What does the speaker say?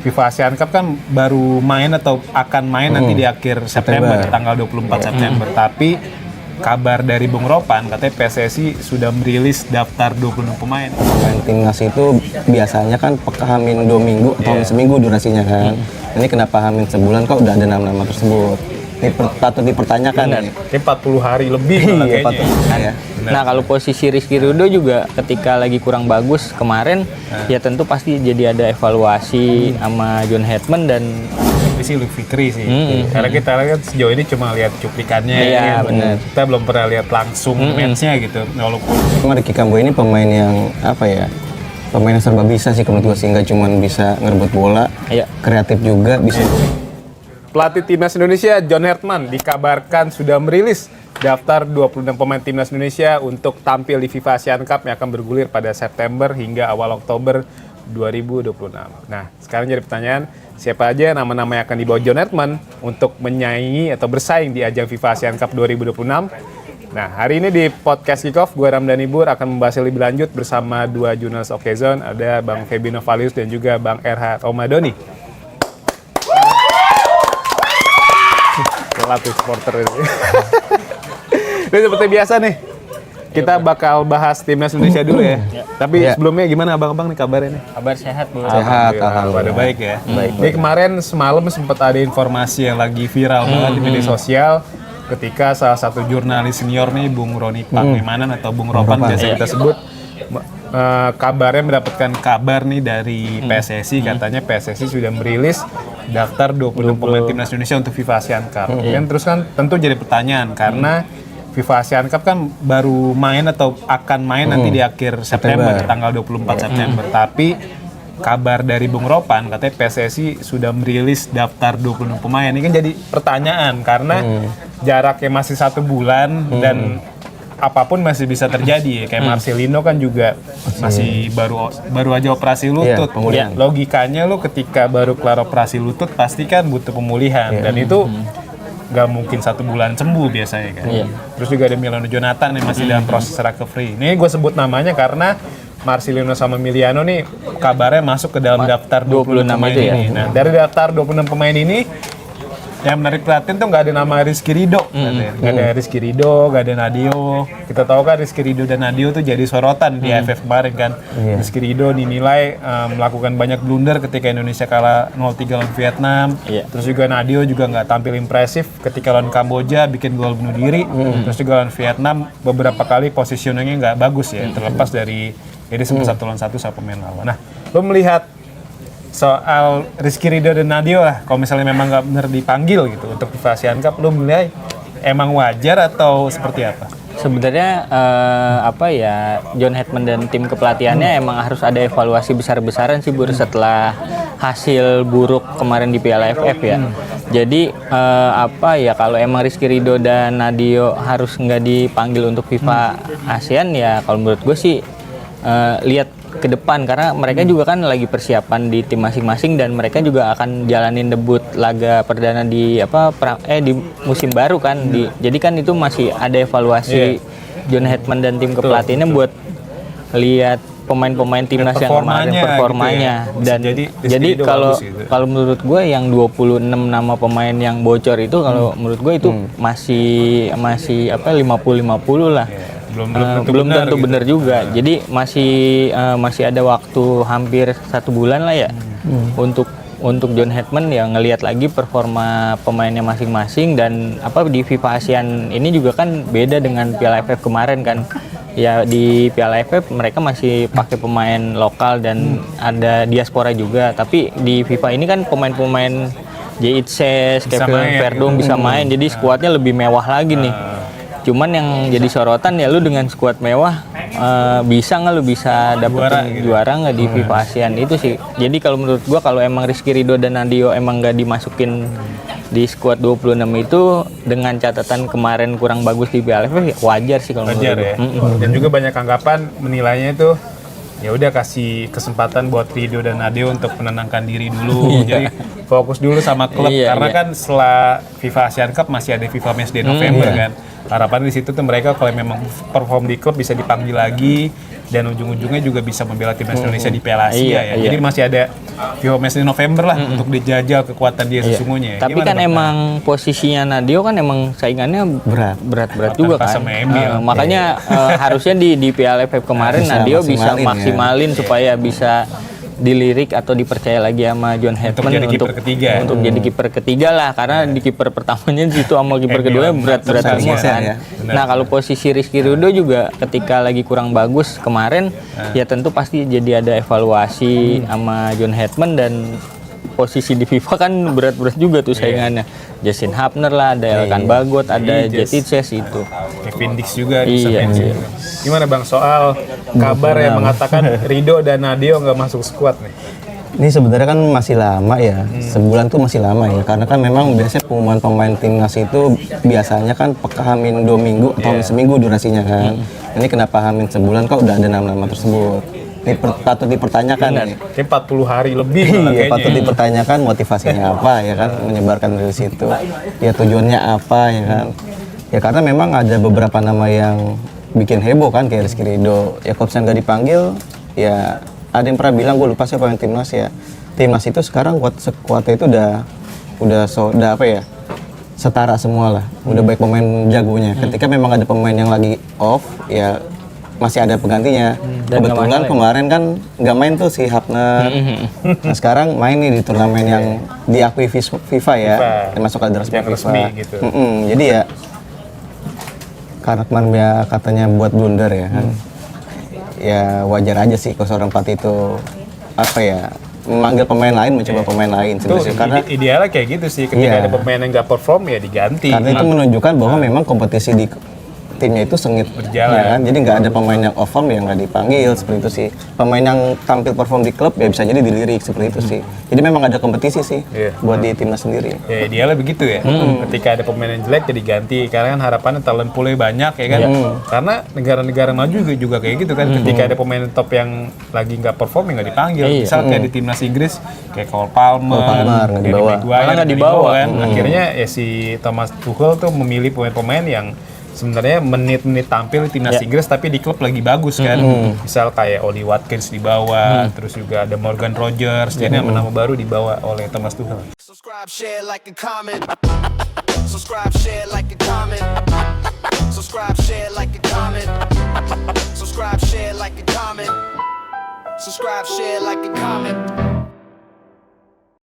FIFA Asian Cup kan baru main atau akan main nanti di akhir September, tanggal 24 September. Tapi kabar dari Bung Ropan katanya PSSI sudah merilis daftar 26 pemain. Main timnas itu biasanya kan hamin 2 minggu atau seminggu durasinya kan. Ini kenapa hamin sebulan kok udah ada nama-nama tersebut? Ini patut dipertanyakan. Ini 40 hari lebih iya, patut. Ya. Nah, kalau posisi Rizky Ridho juga ketika lagi kurang bagus kemarin, ya tentu pasti jadi ada evaluasi sama John Hetman dan sih Luke Fikri sih. Karena kita lihat sejauh ini cuma lihat cuplikannya. Iya, benar. Kita belum pernah lihat langsung match-nya gitu. Walaupun Ricky Kambo ini pemain yang apa ya? Pemain yang serba bisa sih menurut gue, sehingga cuma bisa ngerebut bola, kreatif juga bisa. pelatih Timnas Indonesia John Hetman dikabarkan sudah merilis daftar 26 pemain Timnas Indonesia untuk tampil di FIFA Asian Cup yang akan bergulir pada September hingga awal Oktober 2026. Nah, sekarang jadi pertanyaan, siapa aja nama-nama yang akan dibawa John Hetman untuk menyaingi atau bersaing di ajang FIFA Asian Cup 2026? Nah, hari ini di podcast Kickoff, gue Ramdhani Bur akan membahas lebih lanjut bersama dua jurnalis Okezone, ada Bang Febino Valius dan juga Bang RH Romadoni. Pelatih supporter ini. Ini seperti biasa nih, kita bakal bahas Timnas Indonesia dulu ya. Tapi sebelumnya gimana abang-abang nih kabarnya nih? Kabar sehat, Bu. Sehat, alhamdulillah. Pada baik ya. Ini kemarin semalam sempat ada informasi yang lagi viral banget di media sosial ketika salah satu jurnalis senior nih, Bung Roni Pangemanan atau Bung Ropan biasa kita sebut, kabarnya mendapatkan kabar nih dari PSSI, katanya PSSI sudah merilis daftar 26 pemain Timnas Indonesia untuk FIFA Asian Cup. Dan terus kan tentu jadi pertanyaan karena FIFA Asian Cup kan baru main atau akan main nanti di akhir September, tanggal 24 September. Tapi kabar dari Bung Ropan katanya PSSI sudah merilis daftar 26 pemain. Ini kan jadi pertanyaan karena jaraknya masih 1 bulan dan apapun masih bisa terjadi ya. Kayak Marcelino kan juga masih baru aja operasi lutut. Logikanya lo ketika baru kelar operasi lutut pasti kan butuh pemulihan dan itu nggak mungkin 1 bulan sembuh biasanya kan. Terus juga ada Milano Jonathan yang masih dalam proses recovery. Ini gue sebut namanya karena Marcelino sama Miliano nih kabarnya masuk ke dalam daftar 26 pemain ini. Nah, dari daftar 26 pemain ini yang menarik perhatian tuh nggak ada nama Rizky Ridho, nggak ada Rizky Ridho, nggak ada Nadio. Kita tahu kan Rizky Ridho dan Nadio tuh jadi sorotan di AFF kemarin kan. Rizky Ridho dinilai melakukan banyak blunder ketika Indonesia kalah 0-3 lawan Vietnam. Terus juga Nadio juga nggak tampil impresif ketika lawan Kamboja, bikin gol bunuh diri. Terus juga lawan Vietnam beberapa kali positioningnya nggak bagus ya, terlepas dari jadi sempat 1 lawan 1 sama pemain lawan. Nah, lo melihat soal Rizky Ridho dan Nadio lah, kalau misalnya memang nggak benar dipanggil gitu untuk FIFA Asian Cup, lo menilai emang wajar atau seperti apa? Sebenarnya John Hetman dan tim kepelatihannya emang harus ada evaluasi besar-besaran sih, Bur, setelah hasil buruk kemarin di Piala AFF ya. Jadi kalau emang Rizky Ridho dan Nadio harus nggak dipanggil untuk FIFA ASEAN ya, kalau menurut gue sih lihat ke depan karena mereka juga kan lagi persiapan di tim masing-masing dan mereka juga akan jalanin debut laga perdana di di musim baru kan. Jadi kan itu masih ada evaluasi John Hetman dan tim kepelatihannya buat lihat pemain-pemain timnas yang kemarin performanya gitu ya. Dan jadi kalau menurut gue yang 26 nama pemain yang bocor itu kalau menurut gue itu masih 50-50 lah. Belum tentu benar juga. Jadi masih ada waktu hampir 1 bulan lah ya untuk John Hetman ya ngelihat lagi performa pemainnya masing-masing dan di FIFA ASEAN ini juga kan beda dengan Piala AFF kemarin kan. Ya di Piala AFF mereka masih pakai pemain lokal dan ada diaspora juga. Tapi di FIFA ini kan pemain-pemain Jitses, Kevin Verdong bisa main. Jadi skuadnya lebih mewah lagi nih. Cuman yang jadi sorotan ya lu dengan skuad mewah bisa dapetin juara nggak di FIFA ASEAN itu sih. Jadi kalau menurut gua kalau emang Rizky Ridho dan Nadio emang nggak dimasukin di skuad 26 itu dengan catatan kemarin kurang bagus di Piala AFF wajar sih kalau menurut ya. Dan juga banyak anggapan menilainya itu ya udah kasih kesempatan buat Ridho dan Nadio untuk menenangkan diri dulu. Jadi fokus dulu sama klub karena kan setelah FIFA Asian Cup masih ada FIFA Matchday November kan. Harapan di situ tuh mereka kalau memang perform di klub bisa dipanggil lagi dan ujung-ujungnya juga bisa membela timnas Indonesia di Piala Asia Iya, ya. iya. Jadi masih ada FIFA Match di November lah untuk dijajal kekuatan dia sesungguhnya. Tapi Gimana, kan Bang? emang posisinya Nadio kan emang saingannya berat juga Pas kan. sama Emil. Makanya harusnya di Piala AFF kemarin Bisa Nadio bisa maksimalin ya. maksimalin supaya bisa dilirik atau dipercaya lagi sama John Hetman jadi kiper ketiga. untuk jadi kiper ketiga lah, karena di kiper pertamanya itu sama kiper kedua berat-berat saling semua geser kan. ya. Nah kalau posisi Rizky Ridho juga ketika lagi kurang bagus kemarin ya tentu pasti jadi ada evaluasi sama John Hetman, dan posisi di FIFA kan berat-berat juga tuh saingannya. Justin Hapner lah, ada Elkan Bagot, ada Iya, Jetices itu. Kevin Dix juga bisa Iya, pensiun. iya. Gimana Bang soal kabar yang mengatakan Ridho dan Nadio nggak masuk skuad nih? Ini sebenarnya kan masih lama ya, sebulan tuh masih lama ya, karena kan memang biasanya pengumuman pemain timnas itu biasanya kan Hamin 2 minggu atau seminggu durasinya kan. Ini kenapa Hamin sebulan kok udah ada nama-nama tersebut? Ini patut dipertanyakan nih. Kayak 40 hari lebih malah Iya, patut kayaknya. dipertanyakan motivasinya apa ya kan, menyebarkan dari situ. Ya tujuannya apa ya kan? Ya karena memang ada beberapa nama yang bikin heboh kan, kayak Rizky Ridho. Ya kalau misalnya nggak dipanggil, ya ada yang pernah bilang, gue lupa siapa yang timnas ya. Timnas itu sekarang kuatnya itu udah apa ya? Setara semua lah. Udah baik pemain jagonya. Ketika memang ada pemain yang lagi off, ya masih ada penggantinya. Dan nggak Kebetulan masalah ya? kemarin kan nggak main tuh si Hapner. Nah sekarang main nih di turnamen yang diakui FIFA ya, yang masuk ke resmi Yang FIFA. resmi gitu. Jadi ya karena kemarin ya katanya buat blunder ya kan. Ya wajar aja sih kalau seorang pelatih itu apa ya, memanggil pemain lain, mencoba pemain lain Itu sebenarnya. Karena idealnya kayak gitu sih, ketika Iya. ada pemain yang nggak perform ya diganti. karena itu menunjukkan bahwa memang kompetisi di timnya itu sengit Berjalan. ya kan? Jadi nggak ada pemain yang off form yang nggak dipanggil seperti itu sih. Pemain yang tampil perform di klub ya bisa jadi dilirik seperti itu sih. Jadi memang ada kompetisi sih Iya. buat di timnas sendiri. Ya idealnya begitu ya. Ketika ada pemain yang jelek jadi ganti, karena kan harapannya talent pool banyak ya kan. Karena negara-negara maju juga kayak gitu kan. Ketika ada pemain top yang lagi nggak perform ya nggak dipanggil. Iya. Misal kayak di timnas Inggris kayak Cole Palmer, Nggak Harry dibawa. Maguire, Malah nggak dibawa. kan. Akhirnya ya si Thomas Tuchel tuh memilih pemain-pemain yang sebenarnya menit-menit tampil di timnas Inggris tapi di klub lagi bagus kan. Misal kayak Oli Watkins dibawa, terus juga ada Morgan Rogers, jadi nama-nama baru dibawa oleh Thomas Tuchel. Subscribe, share, like, and comment. Subscribe, share, like, and comment. Subscribe, share, like, and comment. Subscribe, share, like, and comment. Subscribe, share, like, and comment.